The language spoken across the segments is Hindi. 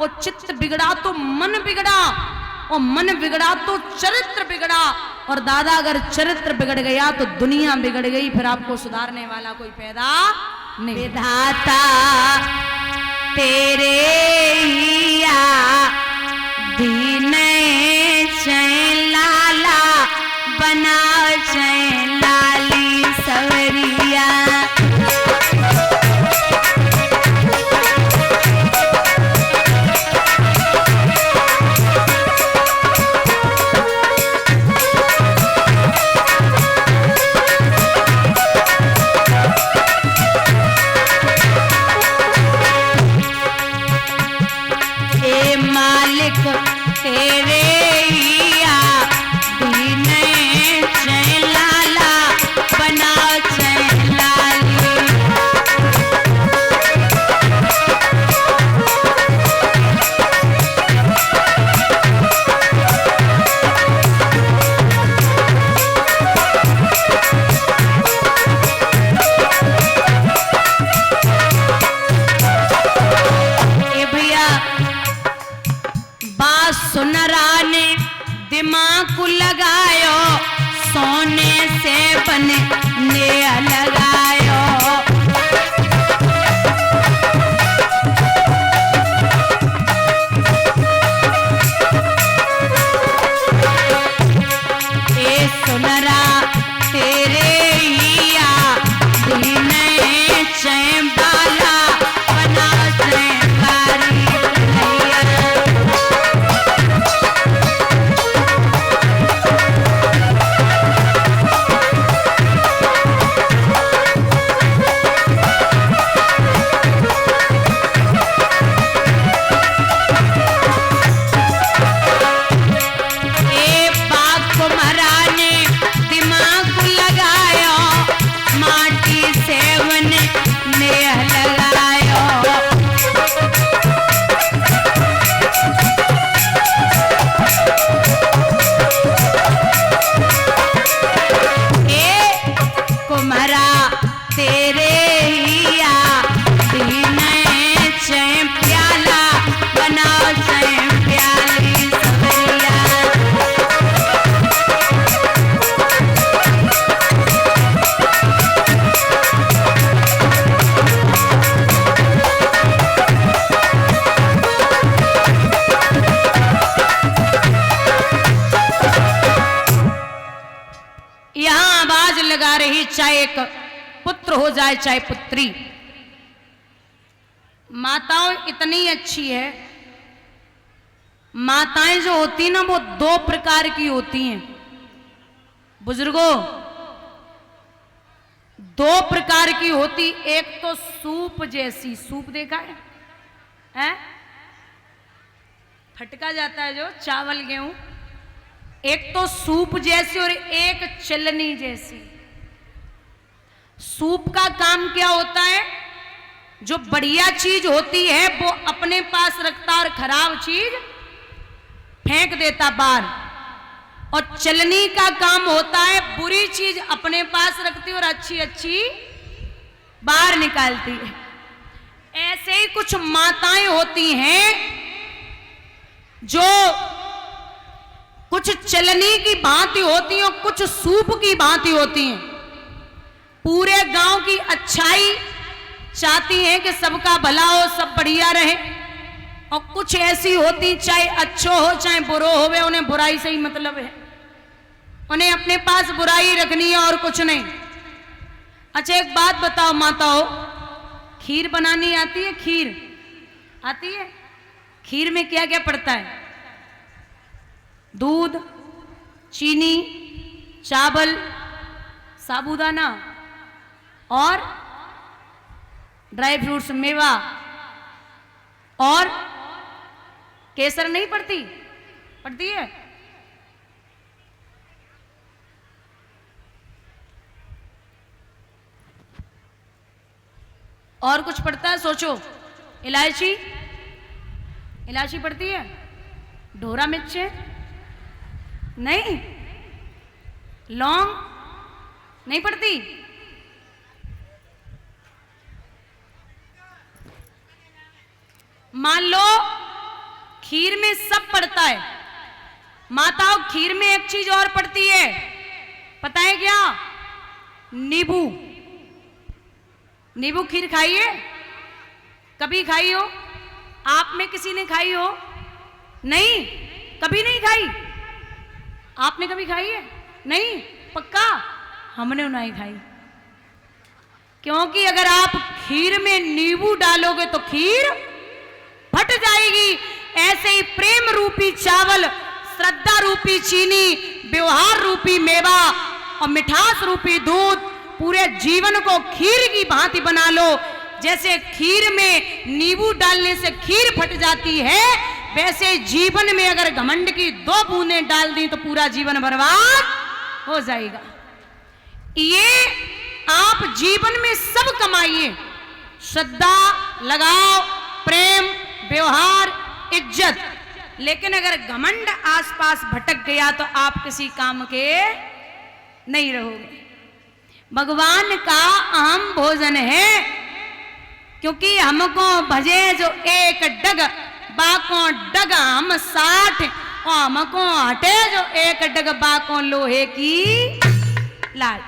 और चित्त बिगड़ा तो मन बिगड़ा, और मन बिगड़ा तो चरित्र बिगड़ा, और दादा अगर चरित्र बिगड़ गया तो दुनिया बिगड़ गई, फिर आपको सुधारने वाला कोई पैदा नहीं। विधाता तेरे हिया दीन चैन लाला बना चैन लाली सवरिया। तेरे हिया दीन चैन लाला बना चैन लाली। ए भैया बात सुनरा ने दिमाग को लगायो, सोने से बने ने लगायो। ए सुनरा तेरे हिया दीन चैन बाला बना चैन बारी भैया। लगा रही, चाहे एक पुत्र हो जाए चाहे पुत्री, माताओं इतनी अच्छी है। माताएं जो होती ना वो दो प्रकार की होती हैं बुजुर्गों, दो प्रकार की होती। एक तो सूप जैसी, सूप देखा है? फटका जाता है जो चावल गेहूं, एक तो सूप जैसी और एक चलनी जैसी। सूप का काम क्या होता है? जो बढ़िया चीज होती है वो अपने पास रखता और खराब चीज फेंक देता बाहर, और चलनी का काम होता है बुरी चीज अपने पास रखती और अच्छी अच्छी बाहर निकालती है। ऐसे ही कुछ माताएं होती हैं जो कुछ चलनी की भांति होती हैं और कुछ सूप की भांति होती हैं। पूरे गांव की अच्छाई चाहती हैं कि सबका भला हो, सब बढ़िया रहे, और कुछ ऐसी होती चाहे अच्छो हो चाहे बुरो होवे, उन्हें बुराई से ही मतलब है, उन्हें अपने पास बुराई रखनी है और कुछ नहीं। अच्छा एक बात बताओ माताओं, खीर बनानी आती है? खीर आती है? खीर में क्या क्या पड़ता है? दूध, चीनी, चावल, साबूदाना और ड्राई फ्रूट्स, मेवा, और केसर नहीं पड़ती? पड़ती है? और कुछ पड़ता है? सोचो। इलायची, इलायची पड़ती है? ढोरा मिर्च नहीं? लौंग नहीं पड़ती? मान लो खीर में सब पड़ता है माताओं, खीर में एक चीज और पड़ती है, पता है क्या? नींबू। नींबू खीर खाई है? कभी खाई हो? आप में किसी ने खाई हो? नहीं, कभी नहीं खाई। आपने कभी खाई है? नहीं, पक्का? हमने नहीं खाई, क्योंकि अगर आप खीर में नींबू डालोगे तो खीर फट जाएगी। ऐसे ही प्रेम रूपी चावल, श्रद्धा रूपी चीनी, व्यवहार रूपी मेवा और मिठास रूपी दूध, पूरे जीवन को खीर की भांति बना लो। जैसे खीर में नींबू डालने से खीर फट जाती है, वैसे जीवन में अगर घमंड की 2 बूंदें डाल दी तो पूरा जीवन बर्बाद हो जाएगा। ये आप जीवन में सब कमाइए, श्रद्धा, लगाव, प्रेम, व्यवहार, इज्जत, लेकिन अगर घमंड आसपास भटक गया तो आप किसी काम के नहीं रहोगे। भगवान का अहम भोजन है, क्योंकि हमको भजे जो एक डग, बाको डग हम 60, और हमको हटे जो एक डग, बाको लोहे की लाट।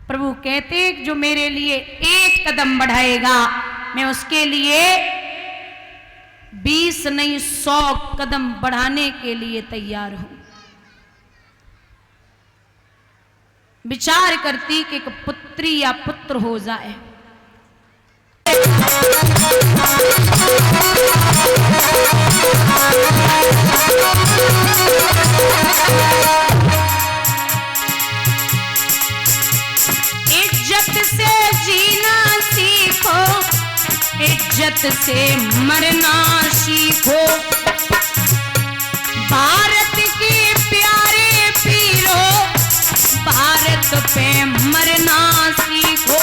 प्रभु कहते जो मेरे लिए एक कदम बढ़ाएगा, मैं उसके लिए 20 नहीं 100 कदम बढ़ाने के लिए तैयार हूं। विचार करती कि एक पुत्री या पुत्र हो जाए। इज्जत से जीना सीखो, इज्जत से मरना सीखो। भारत की प्यारे पीरो, भारत पे मरना सीखो।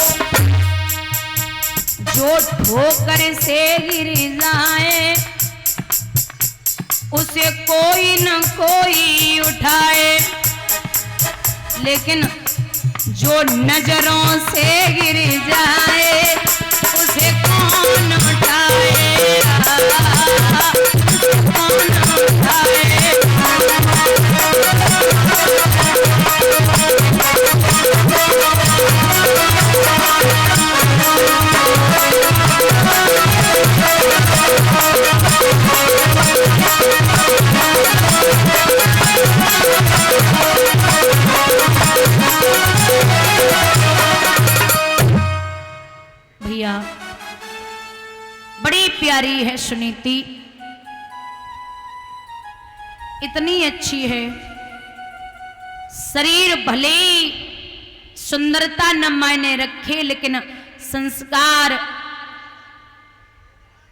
जो ठोकर से गिर जाए उसे कोई न कोई उठाए, लेकिन जो नजरों से गिर जाए उसे कौन उठाए, कौन उठाए। भैया बड़ी प्यारी है सुनीति, इतनी अच्छी है, शरीर भले ही सुंदरता न मायने रखे, लेकिन संस्कार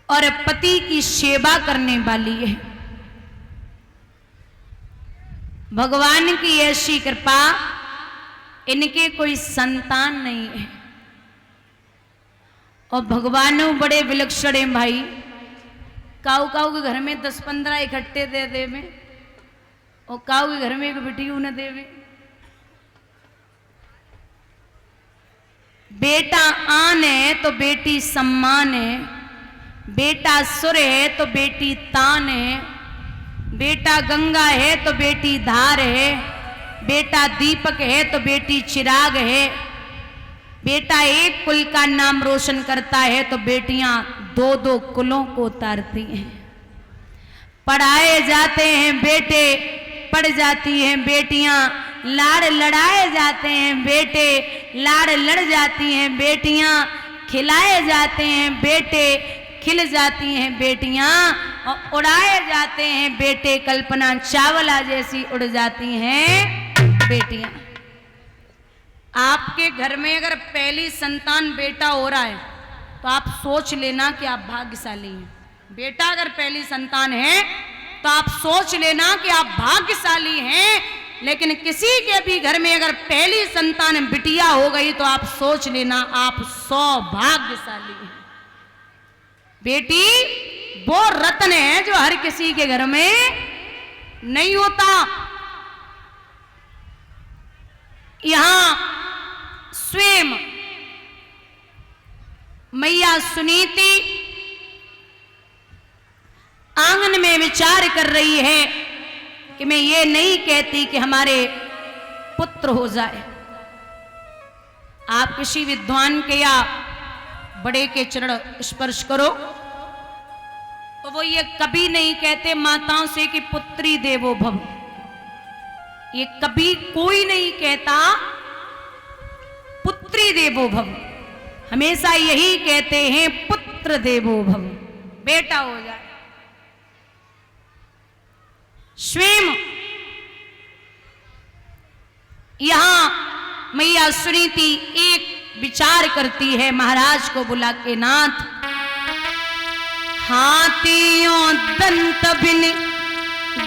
और पति की सेवा करने वाली है। भगवान की ऐसी कृपा, इनके कोई संतान नहीं है, और भगवान बड़े विलक्षण हैं भाई। काऊ काऊ के घर में 10-15 इकट्ठे दे देवे, और काऊ के घर में एक बेटी न देवे। बेटा आन है तो बेटी सम्मान है, बेटा सुर है तो बेटी तान है, बेटा गंगा है तो बेटी धार है, बेटा दीपक है तो बेटी चिराग है। बेटा एक कुल का नाम रोशन करता है तो बेटियां 2-2 कुलों को उतारती हैं। पढ़ाए जाते हैं बेटे, पढ़ जाती हैं बेटियां, लाड़ लड़ाए जाते हैं बेटे, लाड़ लड़ जाती हैं बेटियां, खिलाए जाते हैं बेटे, खिल जाती हैं बेटियां, और उड़ाए जाते हैं बेटे, कल्पना चावला जैसी उड़ जाती हैं बेटियां। आपके घर में अगर पहली संतान बेटा हो रहा है तो आप सोच लेना कि आप भाग्यशाली हैं। बेटा अगर पहली संतान है तो आप सोच लेना कि आप भाग्यशाली हैं, लेकिन किसी के भी घर में अगर पहली संतान बिटिया हो गई तो आप सोच लेना आप सौभाग्यशाली हैं। बेटी वो रत्न है जो हर किसी के घर में नहीं होता। यहां स्वयं मैया सुनीति आंगन विचार कर रही है कि मैं ये नहीं कहती कि हमारे पुत्र हो जाए। आप किसी विद्वान के या बड़े के चरण स्पर्श करो तो वो ये कभी नहीं कहते माताओं से कि पुत्री देवो भव। ये कभी कोई नहीं कहता पुत्री देवो भव, हमेशा यही कहते हैं पुत्र देवो भव, बेटा हो जाए। स्वयं यहां मैया सुनीति एक विचार करती है महाराज को बुला के, नाथ हाथियों दंत बिन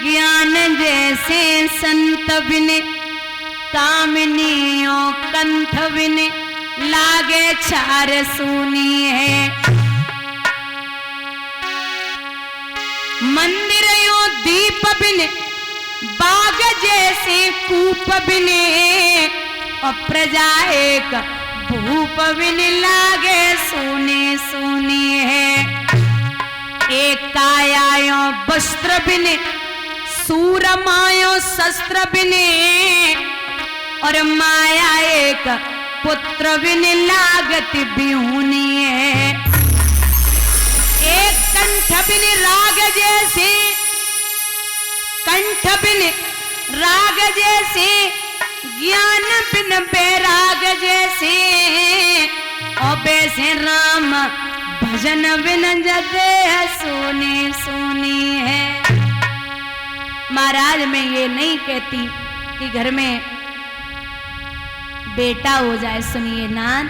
ज्ञान जैसे संत बिन, कामिनियों कंठ बिन लागे चार सूनी है। मंदिरों दीप बिन बाग जैसे कूप बिन, और प्रजा एक भूप बिन लागे सोने सोनी है। एक कायायों वस्त्र बिन सूरमायों शस्त्र बिन, और माया एक पुत्र बिन लागत बिहुनी है। एक कंठ बिन राग जैसे, कंठ बिन राग जैसे, ज्ञान बिन बैराग जैसे, और वैसे राम भजन बिन जगे सोनी सोनी है। महाराज मैं ये नहीं कहती कि घर में बेटा हो जाए, सुनिए नाथ